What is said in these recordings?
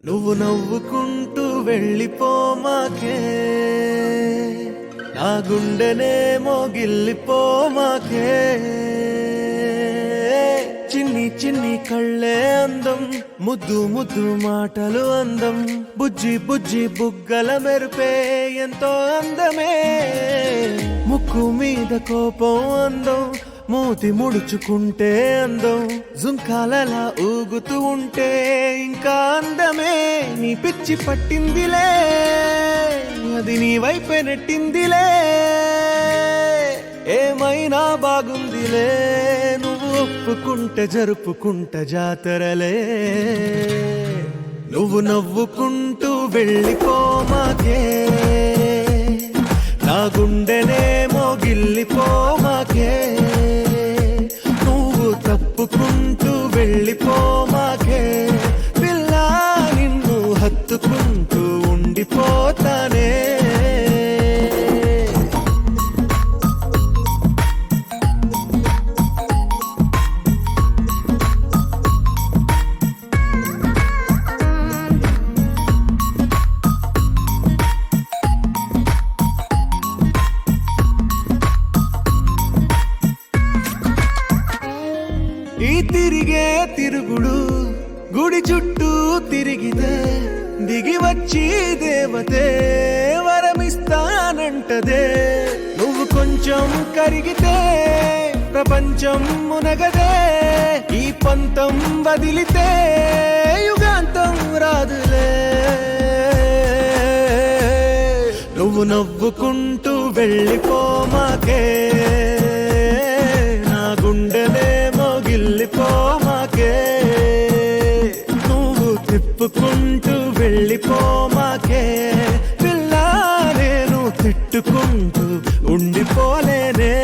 నువ్వు నవ్వుకుంటూ వెళ్ళిపోమాకే, నా గుండెనేమో గిల్లిపోమాకే. చిన్ని చిన్ని కళ్ళే అందం, ముద్దు ముద్దు మాటలు అందం, బుజ్జి బుజ్జి బుగ్గల మెరుపే ఎంతో అందమే. ముక్కు మీద కోపం అందం, మూతి ముడుచుకుంటే అందం, జుంకాలలా ఊగుతూ ఉంటే ఇంకా అందమే. నీ పిచ్చి పట్టిందిలే, అది నీ వైపే నెట్టిందిలే. ఏమైనా బాగుందిలే, నువ్వు ఒప్పుకుంటే జరుపుకుంటా జాతరలే. నువ్వు నవ్వుకుంటూ వెళ్ళిపోమాకే, నా గుండెనేమో గిల్లిపోమాకే. నువ్వు తప్పుకుంటూ వెళ్ళిపోమాకే, పిల్ల నిన్ను హత్తుకుంటూ ఉండిపోతానే. ఈ తిరిగే తిరుగుడు గుడి చుట్టూ తిరిగితే, దిగి వచ్చి దేవతే వరమిస్తానంటదే. నువ్వు కొంచెం కరిగితే ప్రపంచం మునగదే. ఈ పంతం వదిలితే యుగాంతం రాదులే. నువ్వు నవ్వుకుంటూ వెళ్ళిపోమాకే, నా గుండెనేమో గిల్లిపోమాకే. నువ్వు తిప్పుకుంటూ వెళ్ళిపోమాకే, పిల్ల నేను తిట్టుకుంటూ ఉండిపోలేనే.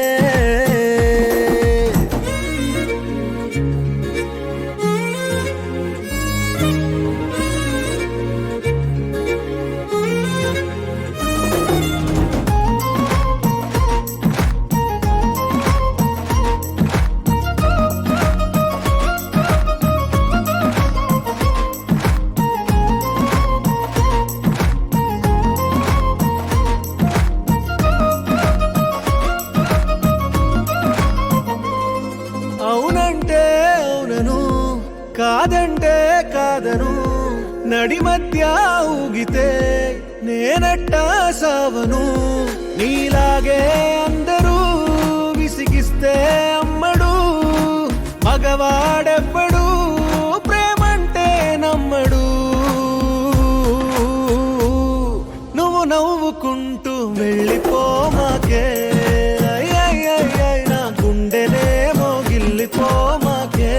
అవునంటే అవునను, కాదంటే కాదను, నడి మధ్య ఊగితే నేనట్టా సావను. నీలాగే అందరూ విసిగిస్తే అమ్మడు, మగవాడెవ్వడు ప్రేమంటే నమ్మడు. నువ్వు నవ్వుకుంటూ వెళ్ళిపోమాకే, నా గుండెనేమో గిల్లిపోమాకే.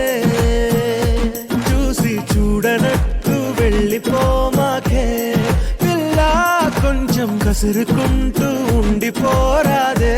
చూసి చూడనట్టు వెళ్ళిపోమాకే, పిల్ల కొంచెం కసురుకుంటూ ఉండిపోరాదే.